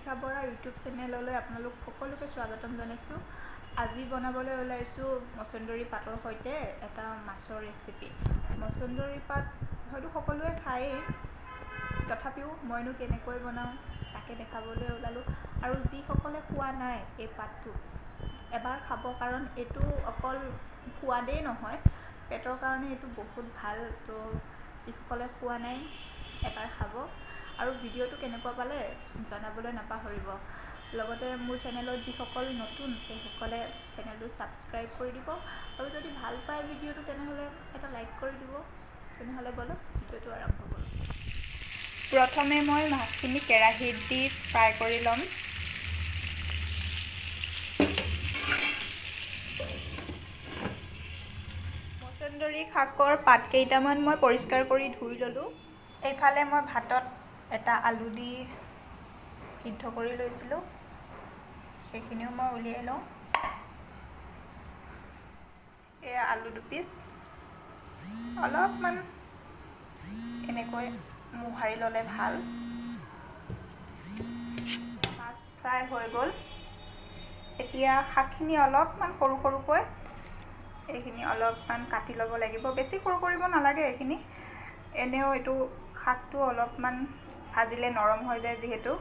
শিখা Bora YouTube চেনেললৈ আপোনালোক সকলোকে স্বাগতম জনাইছোঁ। আজি বনাবলৈ ওলাইছোঁ মচন্দৰী পাতৰ সৈতে এটা মাছৰ ৰেচিপি। মচন্দৰী পাত হয়তো সকলোৱে খায়েই, তথাপিও মইনো কেনেকৈ বনাওঁ তাকে দেখাবলৈ ওলালোঁ। আৰু যিসকলে খোৱা নাই এই পাতটো এবাৰ খাব, কাৰণ এইটো অকল সোৱাদেই নহয়, পেটৰ কাৰণে এইটো বহুত ভাল। তো যিসকলে খোৱা নাই এবাৰ খাব আৰু ভিডিঅ'টো কেনেকুৱা পালে জনাবলৈ নাপাহৰিব। লগতে মোৰ চেনেলত যিসকল নতুন সেইসকলে চেনেলটো ছাবস্ক্ৰাইব কৰি দিব, আৰু যদি ভাল পায় ভিডিঅ'টো তেনেহ'লে এটা লাইক কৰি দিব। তেনেহ'লে বলক ভিডিঅ'টো আৰম্ভ কৰোঁ। প্ৰথমে মই মাছখিনি কেৰাহীত দি ফ্ৰাই কৰি ল'ম। মচন্দৰী শাকৰ পাত কেইটামান মই পৰিষ্কাৰ কৰি ধুই ল'লোঁ। এইফালে মই ভাতত এটা আলু দি সিদ্ধ কৰি লৈছিলোঁ, সেইখিনিও মই উলিয়াই লওঁ। এয়া আলু দুপিচ অলপমান এনেকৈ মোহাৰি ল'লে ভাল। মাছ ফ্ৰাই হৈ গ'ল। এতিয়া শাকখিনি অলপমান সৰু সৰুকৈ এইখিনি অলপমান কাটি ল'ব লাগিব। বেছি সৰু কৰিব নালাগে এইখিনি, এনেও এইটো শাকটো অলপমান ভাজিলে নৰম হৈ যায় যিহেতু।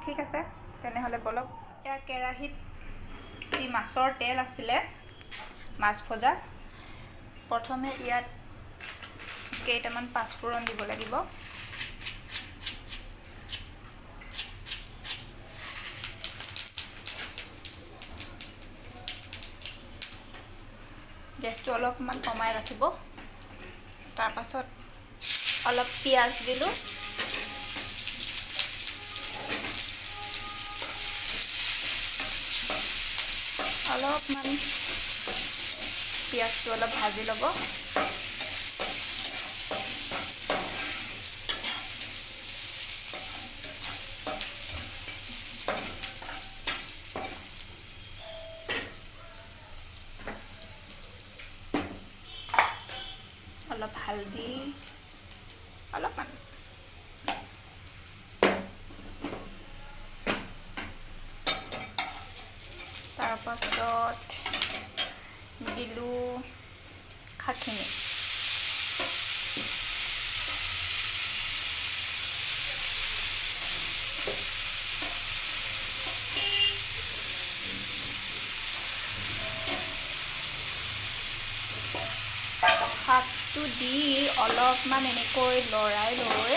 ঠিক আছে, তেনেহ'লে বলক। এয়া কেৰাহীত যি মাছৰ তেল আছিলে মাছ ভজা, প্ৰথমে ইয়াত কেইটামান পাঁচফোৰণ দিব লাগিব। গেছটো অলপমান কমাই ৰাখিব। তাৰপাছত অলপ পিঁয়াজ দিলোঁ। অলপমান পিঁয়াজটো অলপ ভাজি ল'ব। অলপ হালধি, অলপমান তাৰপাছত দিলোঁ শাকখিনি। শাকটো দি অলপমান এনেকৈ লৰাই লৈ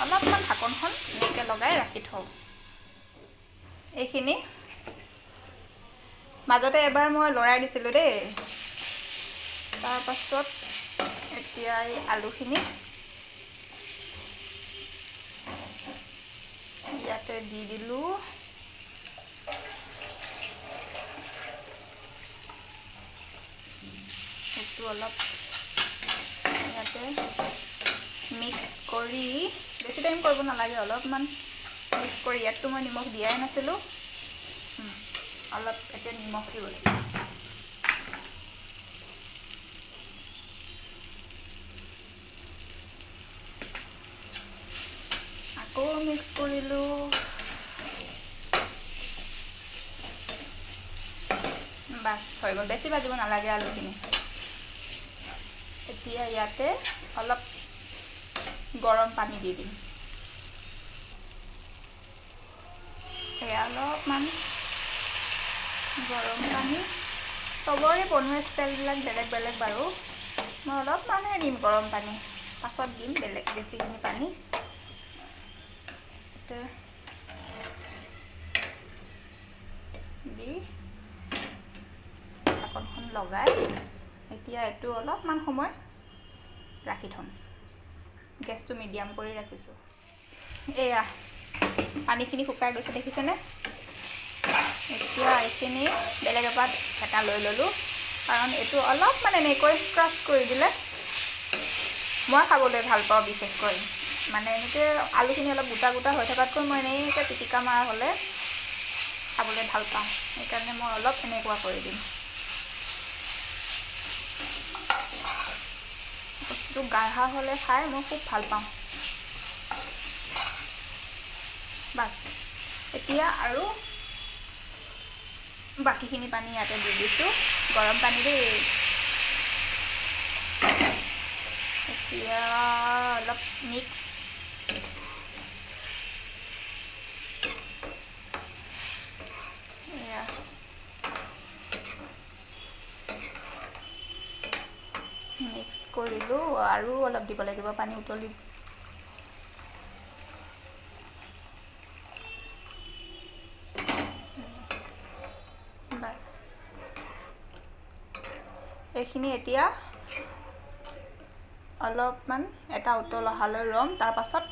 অলপমান ঢাকনখন এনেকৈ লগাই ৰাখি থওঁ। এইখিনি মাজতে এবাৰ মই লৰাই দিছিলোঁ দেই। তাৰপাছত এতিয়া এই আলুখিনি ইয়াতে দি দিলোঁ। সেইটো অলপ ইয়াতে মিক্স কৰি, বেছি টাইম কৰিব নালাগে, অলপমান মিক্স কৰি, ইয়াততো মই নিমখ দিয়াই নাছিলোঁ, অলপ এতিয়া নিমখ দিব লাগিব। আকৌ মিক্স কৰিলোঁ। বাছ হৈ গ'ল, বেছি ভাজিব নালাগে আলুখিনি। এতিয়া ইয়াতে অলপ গৰম পানী দি দিম। এয়া অলপমান গৰম পানী, চবৰে বনোৱা ষ্টাইলবিলাক বেলেগ বেলেগ বাৰু। মই অলপমানহে দিম গৰম পানী, পাছত দিম বেছিখিনি পানী। দি ঢাকনখন লগাই এতিয়া এইটো অলপমান সময় ৰাখি থ'ম। গেছটো মিডিয়াম কৰি ৰাখিছোঁ। এয়া পানীখিনি শুকাই গৈছে, দেখিছেনে? এতিয়া এইখিনি বেলেগ এপাত এটা লৈ ল'লোঁ, কাৰণ এইটো অলপমান এনেকৈ ক্ৰাছ কৰি দিলে মই খাবলৈ ভাল পাওঁ। বিশেষকৈ মানে এনেকৈ আলুখিনি অলপ গোটা গোটা হৈ থকাতকৈ মই এনেকৈ পিটিকা মৰা হ'লে খাবলৈ ভাল পাওঁ, সেইকাৰণে মই অলপ এনেকুৱা কৰি দিম। বস্তুটো গাঢ়া হ'লে খাই মই খুব ভাল পাওঁ। বাছ এতিয়া আৰু বাকীখিনি পানী ইয়াতে দি দিছোঁ, গৰম পানী দেই। এতিয়া অলপ মিক্স কৰিলোঁ, আৰু অলপ দিব লাগিব পানী উতলি। বাছ এইখিনি এতিয়া অলপমান এটা উতল অহালৈ ৰ'ম, তাৰ পাছত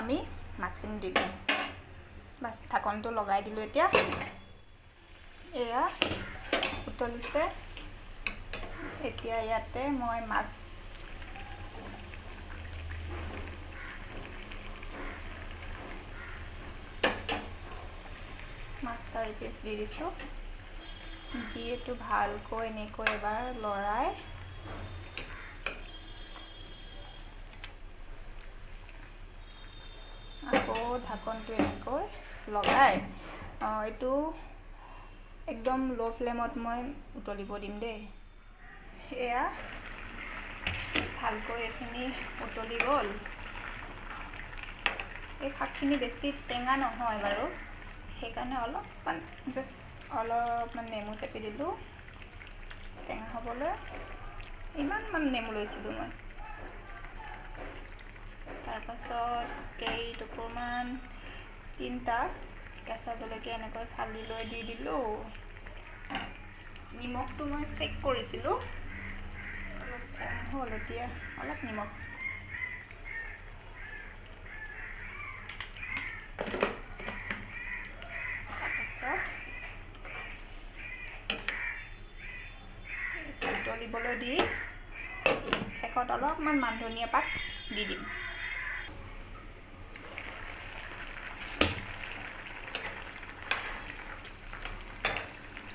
আমি মাছখিনি দি দিম। বাছ ঢাকনটো লগাই দিলোঁ। এতিয়া এয়া উতলিছে। এতিয়া ইয়াতে মই মাছ চাৰি পিচ দি দিছোঁ। দি এইটো ভালকৈ এনেকৈ এবাৰ লৰাই আকৌ ঢাকনটো এনেকৈ লগাই এইটো একদম ল' ফ্লেমত মই উতলিব দিম দেই। এয়া ভালকৈ এইখিনি উতলি গ'ল। এই শাকখিনি বেছি টেঙা নহয় বাৰু, সেইকাৰণে অলপমান জাষ্ট অলপমান নেমু চেপি দিলোঁ টেঙা হ'বলৈ। ইমানমান নেমু লৈছিলোঁ মই। তাৰপাছত কেইটুকুৰমান 3টা কেঁচা জলকীয়া এনেকৈ ফালি লৈ দি দিলোঁ। নিমখটো মই চেক কৰিছিলোঁ, অলপ কম হ'ল, এতিয়া অলপ নিমখ। তাৰপাছত উতলিবলৈ দি শেষত অলপমান মান ধনিয়া পাত দি দিম।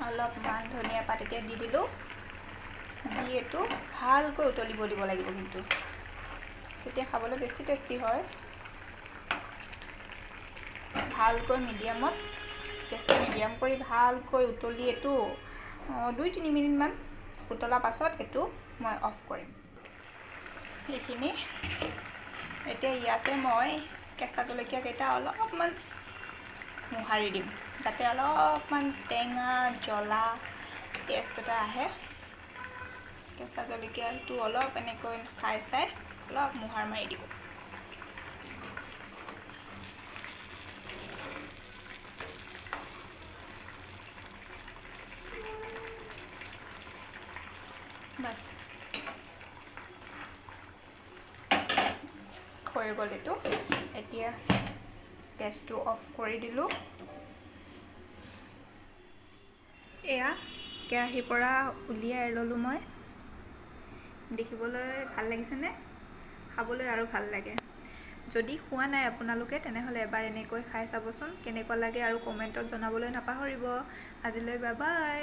অলপমান ধনিয়া পাত এতিয়া দি দিলোঁ। দি এইটো ভালকৈ উতলিব দিব লাগিব, কিন্তু তেতিয়া খাবলৈ বেছি টেষ্টি হয়। ভালকৈ মিডিয়ামত, গেছটো মিডিয়াম কৰি ভালকৈ উতলি এইটো 2-3 মিনিটমান উতলাৰ পাছত এইটো মই অফ কৰিম। এইখিনি এতিয়া ইয়াতে মই কেঁচা জলকীয়া কেইটা অলপমান মোহাৰি দিম, যাতে অলপমান টেঙা জ্বলা টেষ্ট এটা আহে। কেঁচা জলকীয়াটো অলপ এনেকৈ চাই অলপ মোহাৰ মাৰি দিব। বাছ হৈ গ'ল এইটো। এতিয়া গেছটো অফ কৰি দিলোঁ। এয়া কেৰাহীৰ পৰা উলিয়াই ল'লোঁ মই। দেখিবলৈ ভাল লাগিছেনে? খাবলৈ আৰু ভাল লাগে। যদি খোৱা নাই আপোনালোকে, তেনেহ'লে এবাৰ এনেকৈ খাই চাবচোন কেনেকুৱা লাগে, আৰু কমেণ্টত জনাবলৈ নাপাহৰিব। আজিলৈ বাই বাই।